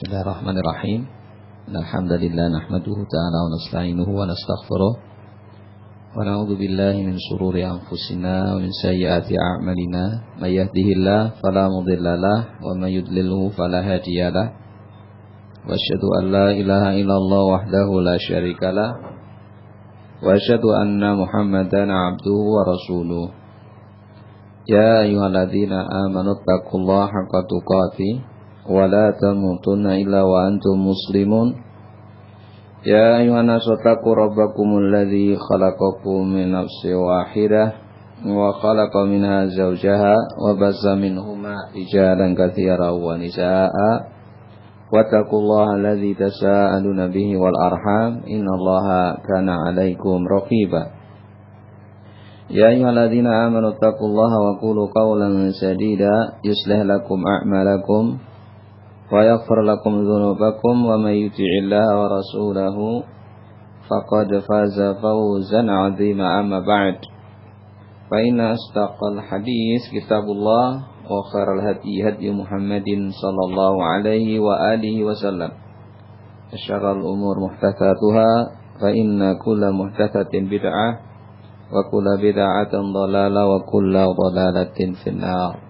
Bismillahirrahmanirrahim. Alhamdulillah nahmaduhu ta'ala wa nasta'inuhu wa nastaghfiruh wa na'udzu billahi min shururi anfusina wa min sayyiati a'malina. May yahdihillahu fala mudilla lahu wa may yudlilhu fala hadiya lahu. Wa asyhadu an la ilaha illallah wahdahu la syarika lahu wa asyhadu anna Muhammadan 'abduhu wa rasuluh. Ya ayyuhalladzina amanu taqullaha haqqa tuqatih wa la tamutunna illa wa antum muslimun. Ya ayyuhan nasu taqu rabbakumul ladzi khalaqakum min nafsin wahidah wa khalaqa minha zawjaha wa bassa minhuma rijalan katsiran wa nisaa'a wattaqullaha alladzi tasaaluna bihi wal arham innallaha kana 'alaikum raqiba. Ya ayyuhalladzina amanu taqullaha wa qulu qawlan sadida yuslih lakum a'malakum wa yaghfir lakum dzunubakum wa may yuti'illaha wa rasulahu faqad faza fawzan 'azima. Amma ba'd, fa inna asdaqal hadis kitabullah wa khairal hadi hadi Muhammadin sallallahu alaihi wa alihi wasallam wa syarrul umur muhdatsatuha fa inna kulla muhdatsatin bid'ah wa kulla bid'atin dhalalah wa kulla dhalalatin finnar.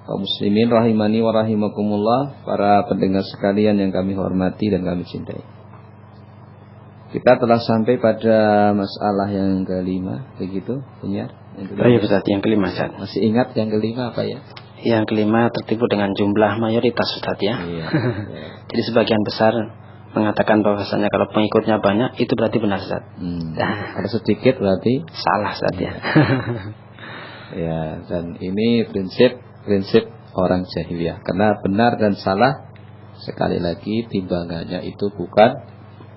Kaum muslimin rahimani wa rahimakumullah, para pendengar sekalian yang kami hormati dan kami cintai. Kita telah sampai pada masalah yang kelima, begitu, benar? Iya Ustaz, yang kelima Ustaz. Masih ingat yang kelima apa ya? Yang kelima tertipu dengan jumlah mayoritas Ustaz ya. Iya. Jadi sebagian besar mengatakan bahwasanya kalau pengikutnya banyak itu berarti benar Ustaz. Kalau sedikit berarti salah Ustaz ya. Ya, dan ini prinsip orang jahiliyah. Karena benar dan salah, sekali lagi timbangannya itu bukan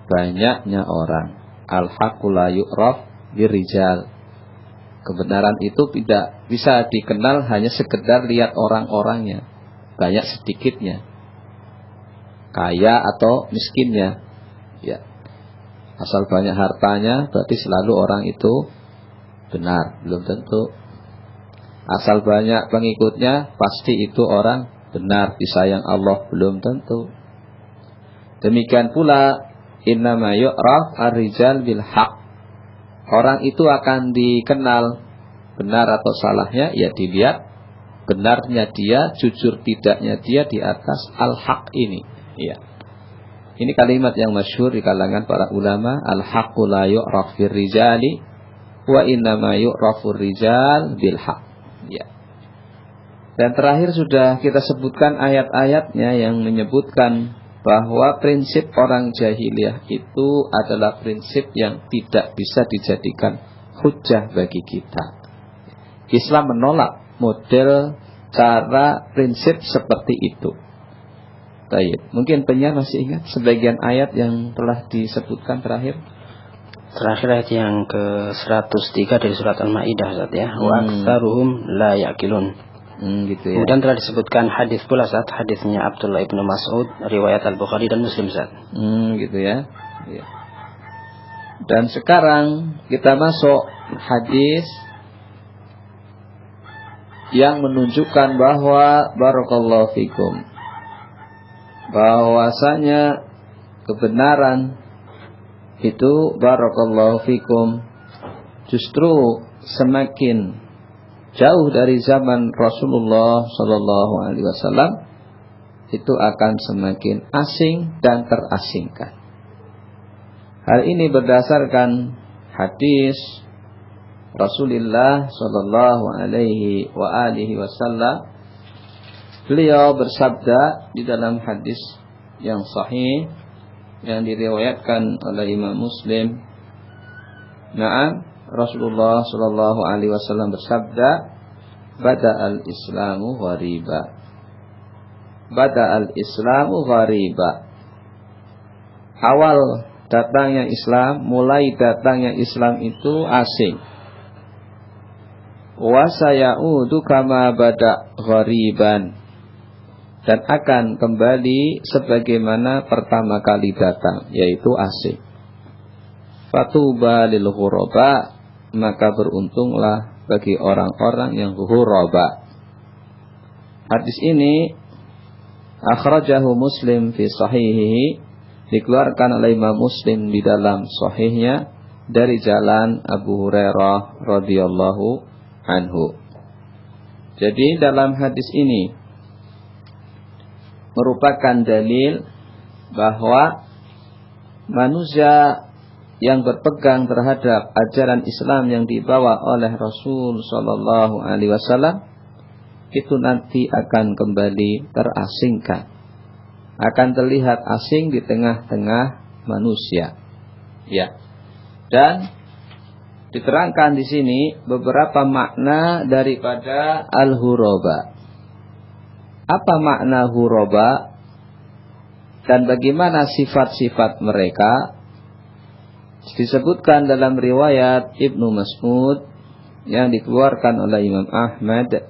banyaknya orang. Al-haqqu la yu'raf birijal. Kebenaran itu tidak bisa dikenal hanya sekedar lihat orang-orangnya, banyak sedikitnya, kaya atau miskinnya. Ya, asal banyak hartanya berarti selalu orang itu benar, belum tentu. Asal banyak pengikutnya pasti itu orang benar, disayang Allah, belum tentu. Demikian pula innama yu'raf ar-rijal bil haqq. Orang itu akan dikenal benar atau salahnya ya dilihat benarnya dia, jujur tidaknya dia di atas al-haq ini. Ya. Ini kalimat yang masyhur di kalangan para ulama, al-haqqu la yu'raf fir rijali wa innama yu'rafur rijal bil haqq. Ya. Dan terakhir sudah kita sebutkan ayat-ayatnya yang menyebutkan bahwa prinsip orang jahiliyah itu adalah prinsip yang tidak bisa dijadikan hujjah bagi kita. Islam menolak model cara prinsip seperti itu. Baik, mungkin penyiar masih ingat sebagian ayat yang telah disebutkan terakhir? Terakhir ayat yang ke-103 dari surat Al-Maidah Ustaz ya. Wa aktsaruhum la yaqilun. Gitu ya. Kemudian telah disebutkan hadis pula Ustaz, hadisnya Abdullah ibnu Mas'ud, riwayat Al-Bukhari dan Muslim Ustaz. Gitu ya. Ya. Dan sekarang kita masuk hadis yang menunjukkan bahwa barakallahu fikum, bahwasanya kebenaran itu barakallahu fikum justru semakin jauh dari zaman Rasulullah sallallahu alaihi wasallam itu akan semakin asing dan terasingkan. Hal ini berdasarkan hadis Rasulullah sallallahu alaihi wa alihi wasallam. Beliau bersabda di dalam hadis yang sahih yang diriwayatkan oleh Imam Muslim. Naam, Rasulullah sallallahu alaihi wasallam bersabda, "Bada'al Islamu ghariba." Bada'al Islamu ghariba. Awal datangnya Islam, mulai datangnya Islam itu asing. Wa sayaudu kama bada' ghariban. Dan akan kembali sebagaimana pertama kali datang, yaitu asing. Fatuba lil ghuraba, maka beruntunglah bagi orang-orang yang ghuraba. Hadis ini Akhrajahu Muslim fi sahihihi, dikeluarkan oleh Imam Muslim di dalam sahihnya dari jalan Abu Hurairah radhiyallahu anhu. Jadi dalam hadis ini merupakan dalil bahwa manusia yang berpegang terhadap ajaran Islam yang dibawa oleh Rasul sallallahu alaihi wasallam itu nanti akan kembali terasingkan, akan terlihat asing di tengah-tengah manusia. Ya. Dan diterangkan di sini beberapa makna daripada al-huraba. Apa makna huraba dan bagaimana sifat-sifat mereka? Disebutkan dalam riwayat Ibnu Mas'ud yang dikeluarkan oleh Imam Ahmad.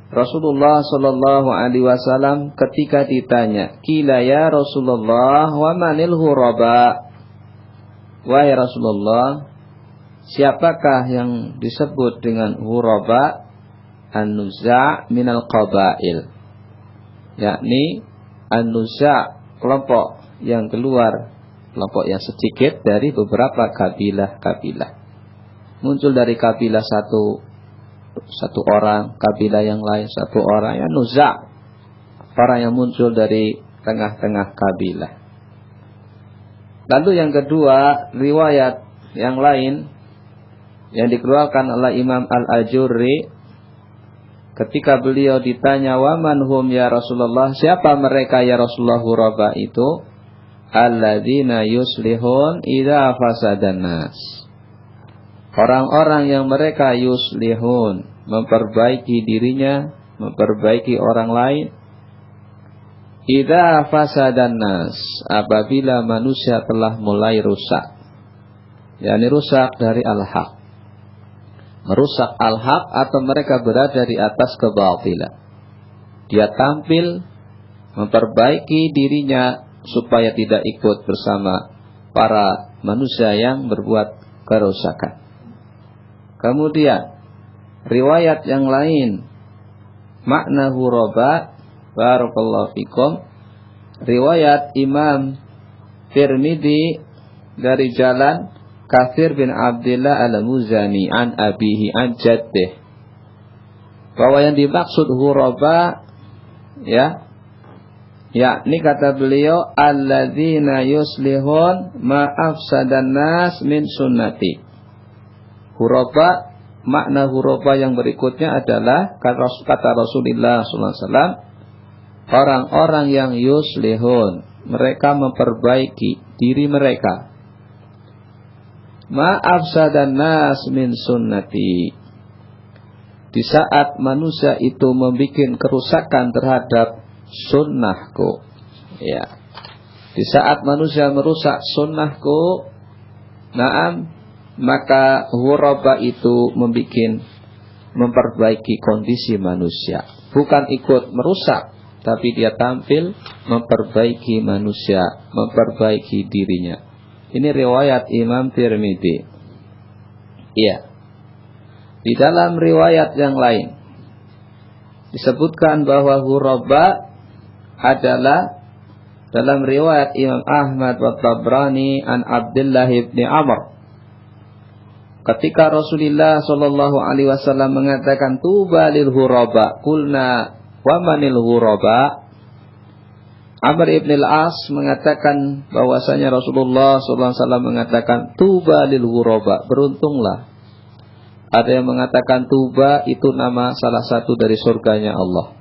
Rasulullah sallallahu alaihi wasallam ketika ditanya, "Qila ya Rasulullah, wa manil huraba?" Wahai Rasulullah, siapakah yang disebut dengan huraba? An-nuza' minal qabail, yakni an-nuza' kelompok yang keluar, kelompok yang sedikit dari beberapa kabilah-kabilah. Muncul dari kabilah satu orang, kabilah yang lain satu orang, ya nuza', orang yang muncul dari tengah-tengah kabilah. Lalu yang kedua, riwayat yang lain yang dikeluarkan oleh Imam Al-Ajurri ketika beliau ditanya, "Wa man hum ya Rasulullah?" Siapa mereka ya Rasulullah huraba itu? Alladzina yuslihun idza fasadan nas. Orang-orang yang mereka yuslihun, memperbaiki dirinya, memperbaiki orang lain. Idza fasadan nas, apabila manusia telah mulai rusak. yakni rusak dari al-haq. Merusak al-haq atau mereka berada di atas kebatilan. Dia tampil memperbaiki dirinya supaya tidak ikut bersama para manusia yang berbuat kerusakan. Kemudian riwayat yang lain, makna huraba, barakallahu fikum, riwayat Imam Tirmidzi dari jalan Katsir bin Abdullah al-Muzani an abihi an jaddih, bahwa yang dimaksud huraba yakni kata beliau alladzina yuslihun ma afsadan nas min sunnati. Huraba, makna huraba yang berikutnya adalah kata Rasulullah SAW, orang-orang yang yuslihun, mereka memperbaiki diri mereka. Ma afsadan nas min sunnati, di saat manusia itu membuat kerusakan terhadap sunnahku, ya, di saat manusia merusak sunnahku, naam, maka huraba itu memperbaiki kondisi manusia, bukan ikut merusak, tapi dia tampil memperbaiki manusia, memperbaiki dirinya. Ini riwayat Imam Tirmidzi. Iya. Di dalam riwayat yang lain disebutkan bahwa huraba adalah dalam riwayat Imam Ahmad wa Tabrani an Abdullah bin Amr. Ketika Rasulullah sallallahu alaihi wasallam mengatakan tuba lil huraba, qulna wa manil huraba? Amr ibn al-As mengatakan bahwasanya Rasulullah sallallahu alaihi wasallam mengatakan tuba lil huraba, beruntunglah. Ada yang mengatakan tuba itu nama salah satu dari surganya Allah.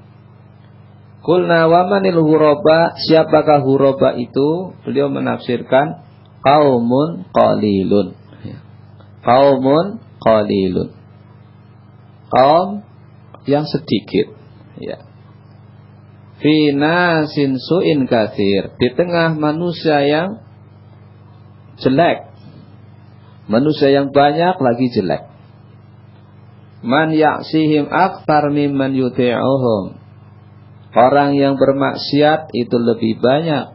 Qulna wa manil huraba, siapakah huraba itu? Beliau menafsirkan qaumun qalilun. Qaumun qalilun, kaum yang sedikit, ya. Fi nasin su'in katsir, di tengah manusia yang jelek, manusia yang banyak lagi jelek. Man ya'sihim aktsar mimman yuti'uhum, orang yang bermaksiat itu lebih banyak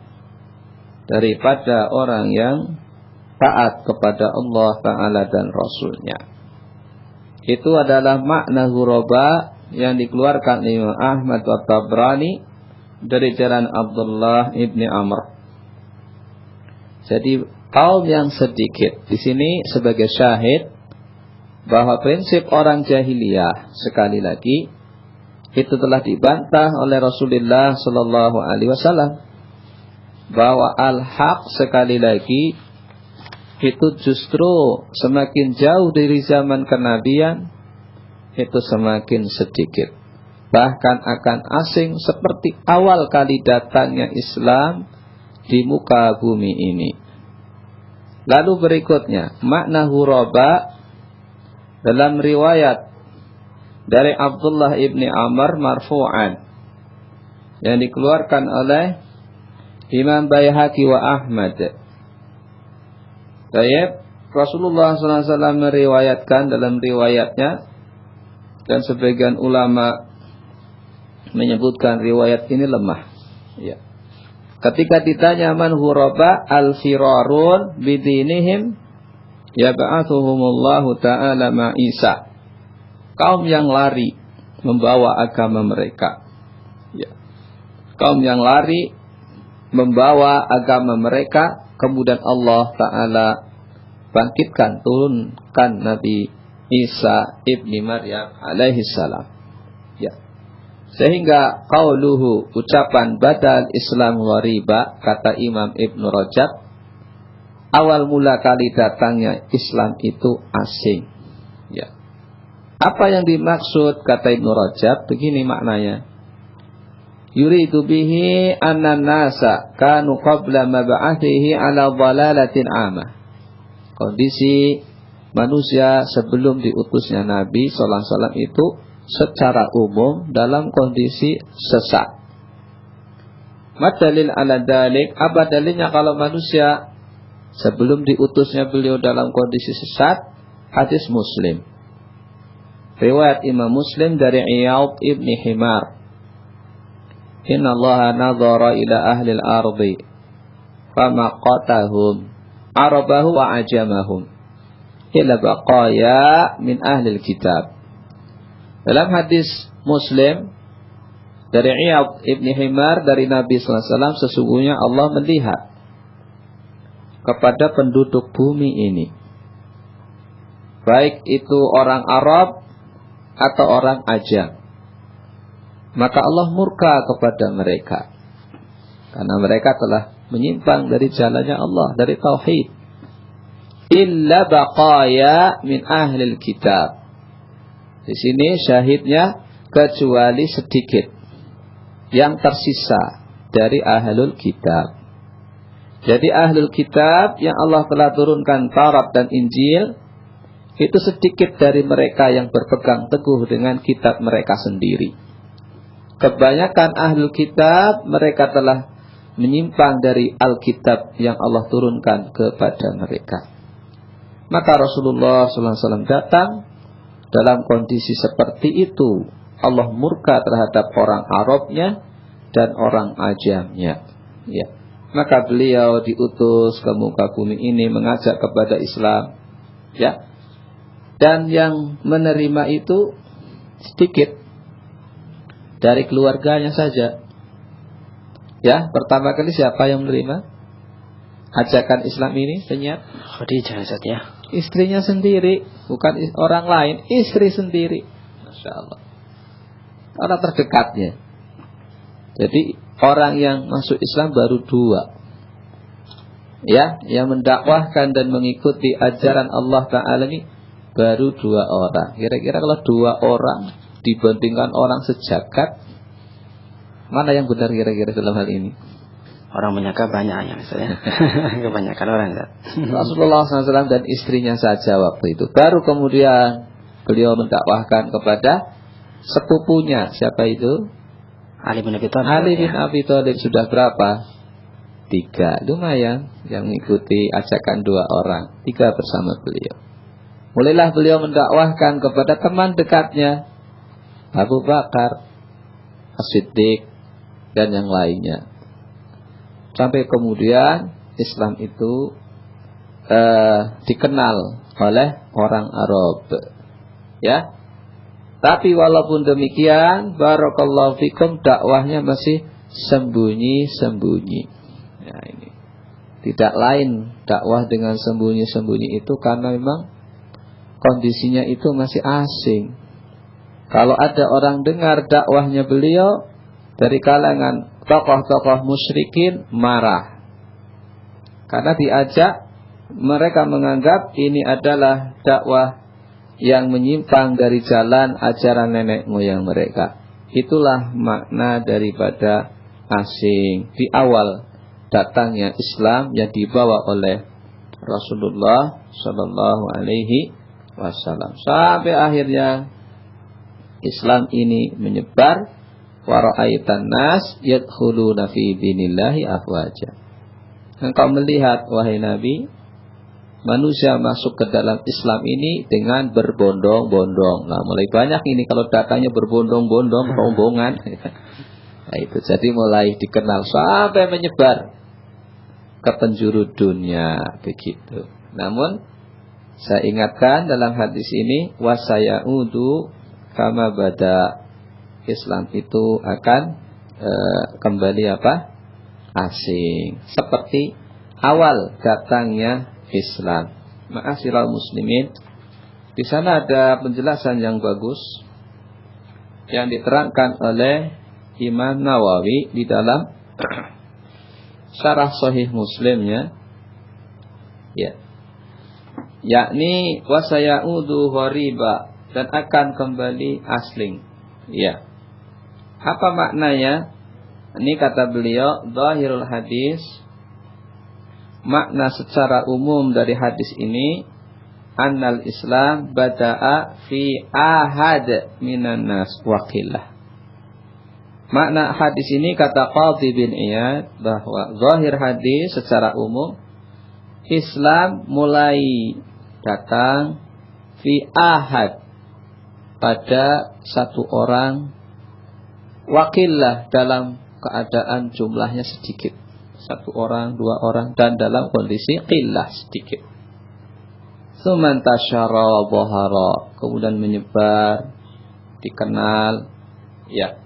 daripada orang yang taat kepada Allah Ta'ala dan Rasulnya. Itu adalah makna huraba yang dikeluarkan Imam Ahmad wa Tabrani dari jalan Abdullah ibni Amr. Jadi kaum yang sedikit di sini sebagai syahid bahwa prinsip orang jahiliyah sekali lagi itu telah dibantah oleh Rasulullah Sallallahu Alaihi Wasallam bahwa al-haq sekali lagi itu justru semakin jauh dari zaman kenabian itu semakin sedikit, bahkan akan asing seperti awal kali datangnya Islam di muka bumi ini. Lalu berikutnya makna huraba dalam riwayat dari Abdullah ibni Amr marfu'an yang dikeluarkan oleh Imam Baihaqi wa Ahmad. Baik, Rasulullah SAW meriwayatkan dalam riwayatnya, dan sebagian ulama menyebutkan riwayat ini lemah. Ya. Ketika ditanya man huraba al-firarun bidinihim yab'athuhumullahu ta'ala ma'isa. Kaum yang lari membawa agama mereka. Ya. Kaum yang lari membawa agama mereka, kemudian Allah Ta'ala bangkitkan, turunkan Nabi Isa ibni Maryam alaihi salam. Ya. Sehingga qauluhu, ucapan badal Islam ghariba, kata Imam Ibn Rajab, awal mula kali datangnya Islam itu asing. Ya. Apa yang dimaksud kata Ibn Rajab? Begini maknanya. Yuridu bihi anna nasa kanu qabla mab'athihi ala dhalalatin amah. Kondisi manusia sebelum diutusnya Nabi sallallahu alaihi wasallam itu secara umum dalam kondisi sesat. Madalil ala dalik, apa dalilnya kalau manusia sebelum diutusnya beliau dalam kondisi sesat? Hadis Muslim. Riwayat Imam Muslim dari Iyad ibni Himar. Inna Allah nadhara ila ahli al-ardi famaqatahum arabahu wa ajamahum illa baqaya min ahli al-kitab. Dalam hadis Muslim dari Iyad ibni Himar dari Nabi sallallahu alaihi wasallam, sesungguhnya Allah melihat kepada penduduk bumi ini, baik itu orang Arab atau orang Ajam, maka Allah murka kepada mereka karena mereka telah menyimpang dari jalannya Allah, dari tauhid. Illa baqaya min ahlil kitab. Di sini syahidnya kecuali sedikit yang tersisa dari ahlul kitab. Jadi ahlul kitab yang Allah telah turunkan Taurat dan Injil, itu sedikit dari mereka yang berpegang teguh dengan kitab mereka sendiri. Kebanyakan ahlul kitab mereka telah menyimpang dari Alkitab yang Allah turunkan kepada mereka. Maka Rasulullah SAW datang dalam kondisi seperti itu. Allah murka terhadap orang Arabnya dan orang Ajamnya. Ya. Maka beliau diutus ke muka bumi ini mengajak kepada Islam. Ya. Dan yang menerima itu sedikit dari keluarganya saja. Ya, pertama kali siapa yang menerima ajakan Islam ini? Ternyata Khadijah ya. Istrinya sendiri, bukan orang lain, istri sendiri. Masya Allah. Orang terdekatnya. Jadi orang yang masuk Islam baru 2. Ya, yang mendakwahkan dan mengikuti ajaran Allah Ta'ala ini baru 2 orang. Kira-kira kalau 2 orang dibandingkan orang sejagat, mana yang benar kira-kira dalam hal ini? Orang menyangka banyak ya misalnya. Kebanyakan orang ya. Rasulullah SAW dan istrinya saja waktu itu. Baru kemudian beliau mendakwahkan kepada sepupunya. Siapa itu? Ali bin Abi Thalib. Ali bin Abi Thalib sudah berapa? 3. Lumayan yang mengikuti ajakan 2 orang. 3 bersama beliau. Mulailah beliau mendakwahkan kepada teman dekatnya, Abu Bakar, As-Siddiq, dan yang lainnya. Sampai kemudian Islam itu dikenal oleh orang Arab. Ya. Tapi walaupun demikian, barakallahu fikum, dakwahnya masih sembunyi-sembunyi. Ya, ini tidak lain dakwah dengan sembunyi-sembunyi itu karena memang kondisinya itu masih asing. Kalau ada orang dengar dakwahnya beliau dari kalangan tokoh-tokoh musyrikin, marah. Karena diajak, mereka menganggap ini adalah dakwah yang menyimpang dari jalan ajaran nenek moyang mereka. Itulah makna daripada asing. Di awal datangnya Islam yang dibawa oleh Rasulullah Sallallahu Alaihi Wasallam, sampai akhirnya Islam ini menyebar. Wa ra'aitan nas yadkhuluna fi dinillahi afwaja. Engkau melihat wahai Nabi, manusia masuk ke dalam Islam ini dengan berbondong-bondong. Nah, mulai banyak ini kalau datanya berbondong-bondong, rombongan. Nah, itu jadi mulai dikenal sampai menyebar ke penjuru dunia begitu. Namun saya ingatkan dalam hadis ini, wasayaudu kama bada, Islam itu akan kembali asing seperti awal datangnya Islam. Ma'asyiral muslimin, di sana ada penjelasan yang bagus yang diterangkan oleh Imam Nawawi di dalam Syarah Sahih Muslimnya, ya, yakni wasayaudu ghariba, dan akan kembali asing. Ya, apa maknanya? Ini kata beliau, zahirul hadis, makna secara umum dari hadis ini, annal Islam bada'a fi ahad minan nas waqillah. Makna hadis ini kata Qadhi bin Iyad bahwa zahir hadis secara umum, Islam mulai datang fi ahad, pada satu orang, wakillah dalam keadaan jumlahnya sedikit, satu orang, dua orang, dan dalam kondisi qillah sedikit. Tsumman tasyara wa dhahara, kemudian menyebar, dikenal, ya.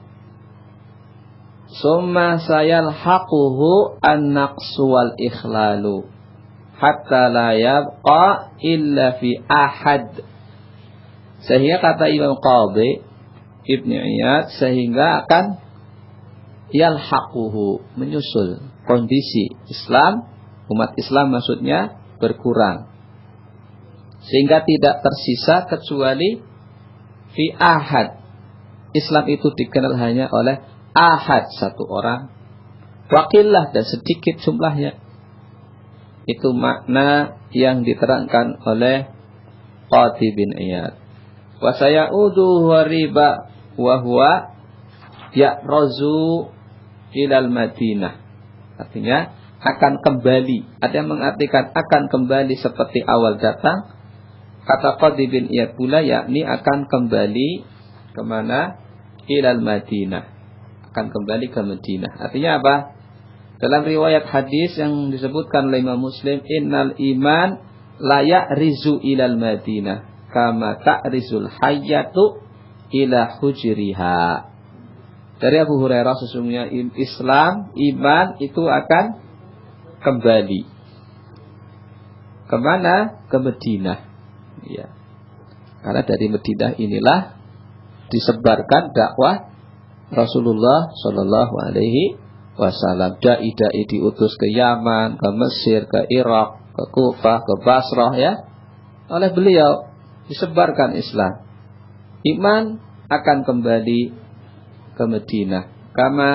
Summa sayalhaquhu an-naqsu wal ikhlalu hatta la yabqa illa fi ahad. Sehingga kata Imam Qadhi Ibn Iyad, sehingga akan yalhaquhu, menyusul kondisi Islam, umat Islam maksudnya, berkurang, sehingga tidak tersisa kecuali fi ahad. Islam itu dikenal hanya oleh ahad, satu orang, wakillah, dan sedikit jumlahnya. Itu makna yang diterangkan oleh Qadhi bin Iyad. Wa sayaudu ghariba wa huwa ya'razu ilal Madinah. Artinya akan kembali. Ada yang mengartikan akan kembali seperti awal datang. Kata Qadhi bin Iyad pula, yakni akan kembali kemana? Ilal Madinah, akan kembali ke Madinah. Artinya apa? Dalam riwayat hadis yang disebutkan oleh Imam Muslim, innal iman la ya'rizu ilal Madinah kama ta'rizul hayyatu ila hujriha. Dari Abu Hurairah, sesungguhnya Islam, iman itu akan kembali kemana? Ke Madinah, ya. Karena dari Madinah inilah disebarkan dakwah Rasulullah Sallallahu Alaihi Wasallam. Dai-dai diutus ke Yaman, ke Mesir, ke Irak, ke Kufah, ke Basrah, ya. Oleh beliau disebarkan Islam. Iman akan kembali ke Madinah. Kama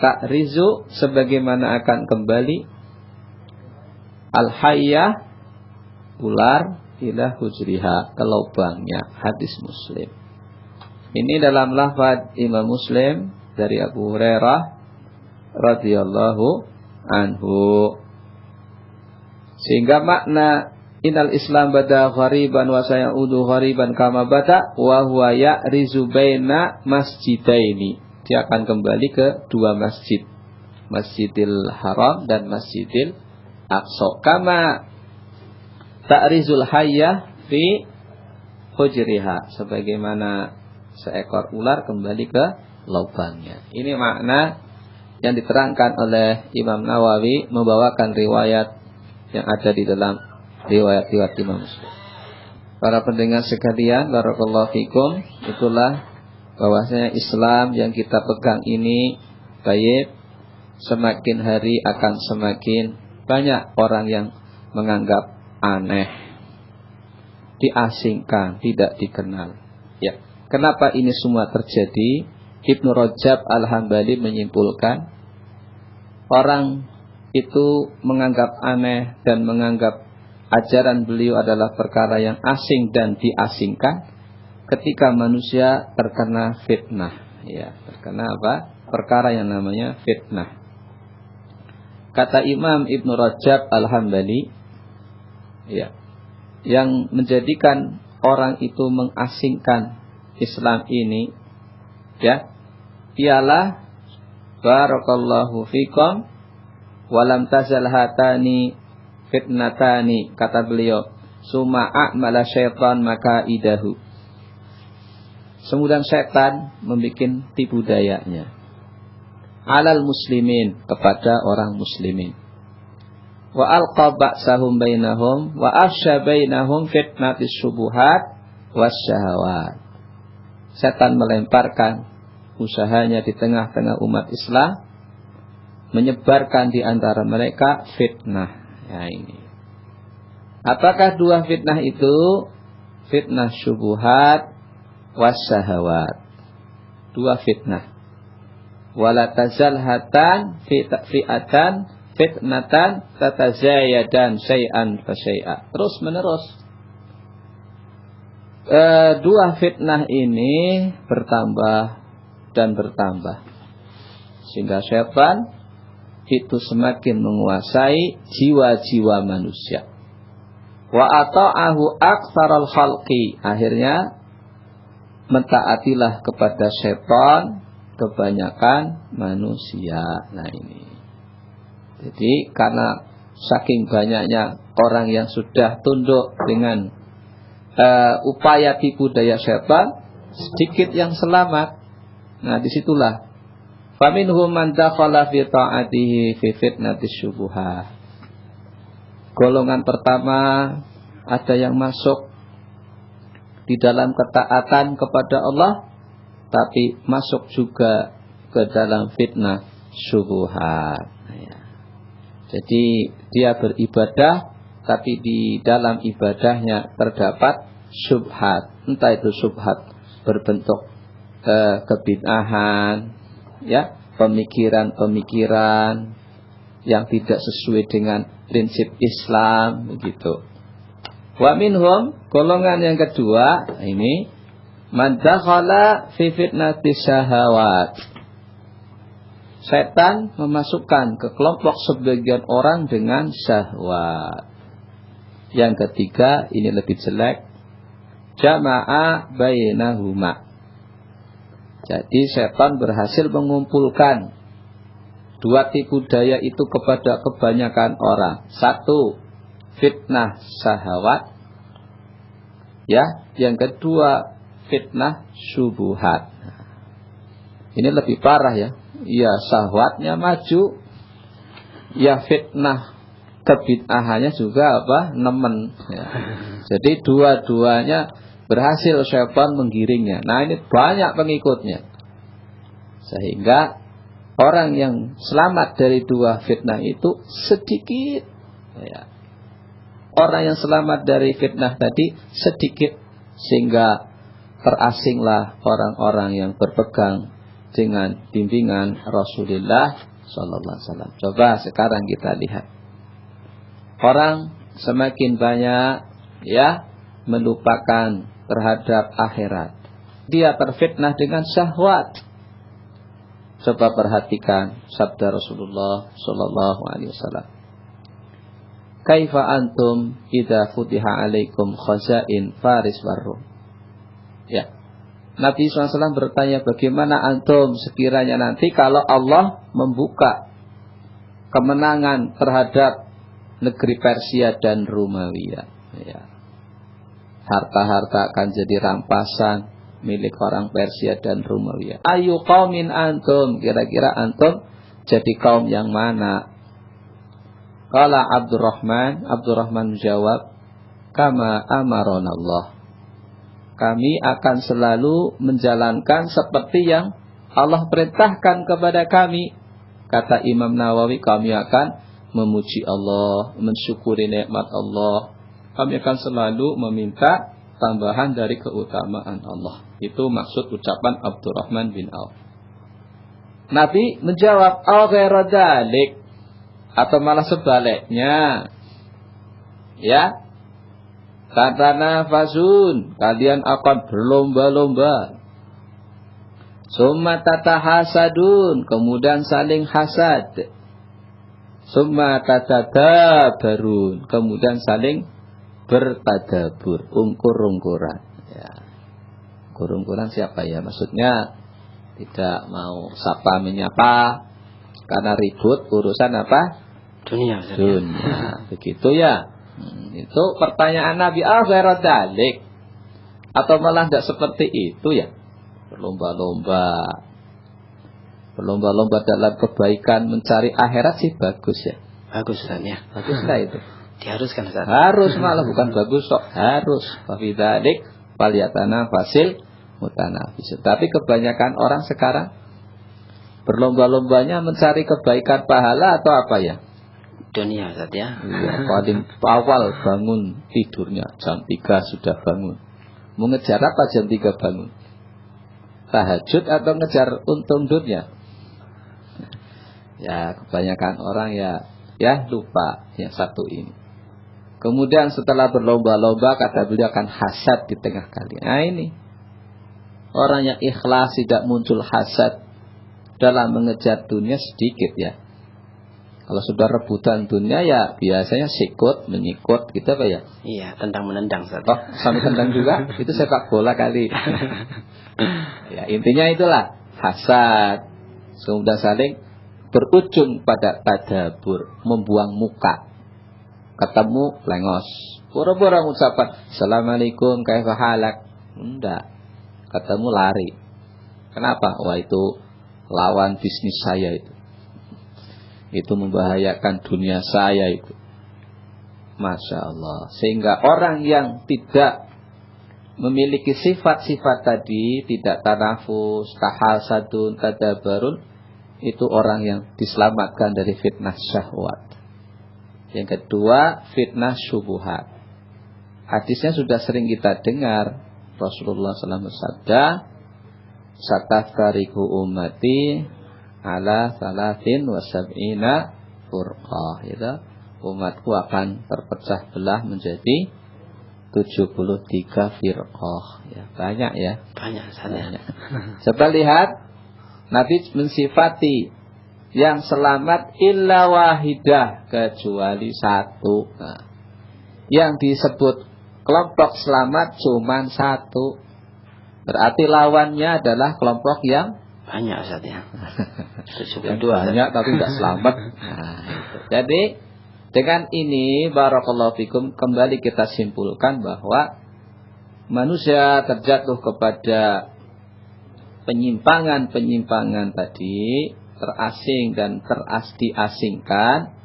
ta'rizu, sebagaimana akan kembali al-hayyah, ular, ila hujriha, ke lubangnya. Hadis Muslim. Ini dalam lafaz Imam Muslim dari Abu Hurairah radhiyallahu anhu. Sehingga makna innal Islam bada ghariban wa sayaudu ghariban kama bada wa huwa ya'rizu baina masjidaini. Dia akan kembali ke dua masjid, Masjidil Haram dan Masjidil Aqsa. Kama ta'rizul hayyah fi hujriha, sebagaimana seekor ular kembali ke lubangnya. Ini makna yang diterangkan oleh Imam Nawawi membawakan riwayat yang ada di dalam riwayat Imam Muslim. Para pendengar sekalian, barakallahu fikum, itulah bahwasanya Islam yang kita pegang ini baik, semakin hari akan semakin banyak orang yang menganggap aneh, diasingkan, tidak dikenal. Ya, kenapa ini semua terjadi? Ibnu Rajab Al-Hambali menyimpulkan, orang itu menganggap aneh dan menganggap ajaran beliau adalah perkara yang asing dan diasingkan ketika manusia terkena fitnah. Ya, terkena apa? Perkara yang namanya fitnah. Kata Imam Ibnu Rajab Al-Hambali, ya, yang menjadikan orang itu mengasingkan Islam ini, ya, ialah barakallahu fikum walam tazal hatani fitnatani, kata beliau, summa a'mala syaitan maka idahu. Kemudian setan membuat tipu dayanya alal muslimin, kepada orang muslimin. Wa alqa ba'sahum bainahum wa afsha bainahum fitnatis syubuhat wasyahawat. Setan melemparkan usahanya di tengah-tengah umat Islam, menyebarkan di antara mereka fitnah. Ya, ini. Apakah dua fitnah itu? Fitnah syubuhat wasyahawat. Dua fitnah. Wala tazalhatan fi'atan fitnatan tatazayadan syai'an fa syai'a. Terus menerus. Dua fitnah ini bertambah dan bertambah, sehingga syaitan itu semakin menguasai jiwa-jiwa manusia. Wa ata'ahu aktsaral khalqi, akhirnya mentaatilah kepada syaitan kebanyakan manusia. Nah ini. Jadi karena saking banyaknya orang yang sudah tunduk dengan upaya tipu daya syaitan, sedikit yang selamat. Nah disitulah faminhum man dakhala fi ta'atihi fi fitnatis syubuhat. Golongan pertama, ada yang masuk di dalam ketaatan kepada Allah, tapi masuk juga ke dalam fitnah syubuhat. Jadi dia beribadah, tapi di dalam ibadahnya terdapat syubhat. Entah itu syubhat berbentuk kebid'ahan, ya, pemikiran-pemikiran yang tidak sesuai dengan prinsip Islam, begitu. Wa minhum, golongan yang kedua ini, man dakhala fi fitnatis syahawat. Setan memasukkan ke kelompok sebagian orang dengan syahwat. Yang ketiga, ini lebih jelek, jama'a bainahuma. Jadi setan berhasil mengumpulkan dua tipu daya itu kepada kebanyakan orang. Satu, fitnah syahwat. Ya, yang kedua, fitnah syubuhat. Ini lebih parah ya. Ya syahwatnya maju, ya fitnah kebid'ahannya juga apa? Nemen. Ya. Jadi dua-duanya berhasil syaitan menggiringnya. Nah ini banyak pengikutnya. Sehingga orang yang selamat dari dua fitnah itu sedikit. Ya. Orang yang selamat dari fitnah tadi sedikit. Sehingga terasinglah orang-orang yang berpegang dengan bimbingan Rasulullah Sallallahu Alaihi Wasallam. Coba sekarang kita lihat, orang semakin banyak ya melupakan terhadap akhirat. Dia terfitnah dengan syahwat. Coba perhatikan sabda Rasulullah Sallallahu Alaihi Wasallam. Kaifa antum idza futiha alaikum khazain Faris war Rum. Ya. Nabi SAW bertanya, bagaimana antum sekiranya nanti kalau Allah membuka kemenangan terhadap negeri Persia dan Romawi. Ya. Harta-harta akan jadi rampasan milik orang Persia dan Romawi. Ayu qaumin antum, kira-kira antum jadi kaum yang mana? Qala Abdurrahman menjawab, kama amarana Allah. Kami akan selalu menjalankan seperti yang Allah perintahkan kepada kami. Kata Imam Nawawi, kami akan memuji Allah, mensyukuri nikmat Allah. Kami akan selalu meminta tambahan dari keutamaan Allah. Itu maksud ucapan Abdurrahman bin Auf. Nabi menjawab, au ghairu dzalik, atau malah sebaliknya. Ya. Tatanafasun, kalian akan berlomba-lomba. Summa tatahasadun, kemudian saling hasad. Summa tatadabarun, kemudian saling bertadabur, ungkur-ungkuran. Ya. Ungkur-ungkuran siapa ya? Maksudnya tidak mau sapa menyapa karena ribut urusan apa? Dunia. Begitu ya. Itu pertanyaan Nabi, ghairu dzalik, atau malah tidak seperti itu ya? Berlomba-lomba dalam kebaikan, mencari akhirat sih bagus ya. Bagus Ustaz ya. Baguslah itu. Diharuskan Ustaz. Harus, malah bukan bagus kok, harus. Fa fi dzalik falyatanafasil mutanafisun. Tapi kebanyakan orang sekarang berlomba-lombanya mencari kebaikan, pahala atau apa ya? Dunia Ustaz ya. Iya, paling awal bangun tidurnya jam 3 sudah bangun. Mau ngejar apa jam 3 bangun? Tahajud atau ngejar untung dunia? Ya, kebanyakan orang ya lupa yang satu ini. Kemudian setelah berlomba-lomba, kata beliau akan hasad di tengah kalian. Nah ini, orang yang ikhlas, tidak muncul hasad dalam mengejar dunia sedikit ya. Kalau sudah rebutan dunia ya biasanya sikut, menyikut gitu apa ya? Iya, tendang menendang Ustaz. Oh, sampai tendang juga? Itu sepak bola kali. Ya, intinya itulah hasad. Kemudian saling berujung pada tadabur, membuang muka. Ketemu lengos. Pura-pura ucapan Assalamualaikum kaifa halak. Enggak. Ketemu lari. Kenapa? Wah, itu lawan bisnis saya itu. Itu membahayakan dunia saya itu. Masya Allah. Sehingga orang yang tidak memiliki sifat-sifat tadi, tidak tanafus, tahasadun, tadabarun, itu orang yang diselamatkan dari fitnah syahwat. Yang kedua, fitnah syubuhat. Hadisnya sudah sering kita dengar. Rasulullah SAW bersabda, "Sataftariqu ummati ala 73 furqah." Itu umatku akan terpecah belah menjadi 73 firqah. Ya, banyak ya. Banyak saja. Coba lihat, Nabi mensifati yang selamat illa wahidah, kecuali satu. Nah, yang disebut kelompok selamat cuma satu. Berarti lawannya adalah kelompok yang banyak saja. 72 banyak tapi tidak selamat. Nah, itu. Jadi dengan ini barakallahu fikum, kembali kita simpulkan bahwa manusia terjatuh kepada penyimpangan-penyimpangan tadi, terasing dan diasingkan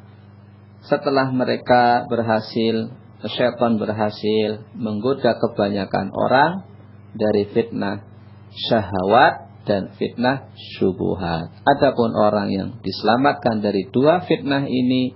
setelah mereka berhasil, syaitan berhasil menggoda kebanyakan orang dari fitnah syahwat dan fitnah syubuhat. Adapun orang yang diselamatkan dari dua fitnah ini,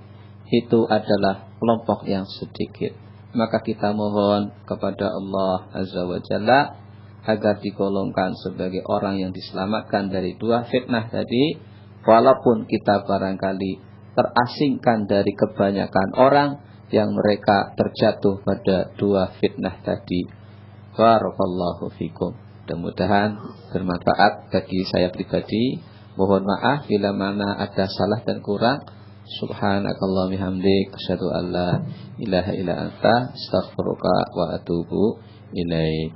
itu adalah kelompok yang sedikit. Maka kita mohon kepada Allah Azza wa Jalla agar digolongkan sebagai orang yang diselamatkan dari dua fitnah tadi, walaupun kita barangkali terasingkan dari kebanyakan orang yang mereka terjatuh pada dua fitnah tadi. Barakallahu fikum. Mudah-mudahan bermanfaat bagi saya pribadi. Mohon maaf bila mana ada salah dan kurang. Subhanakallah bihamdik, asyhadu an la ilaha illa anta, astaghfiruka wa atubu ilaik.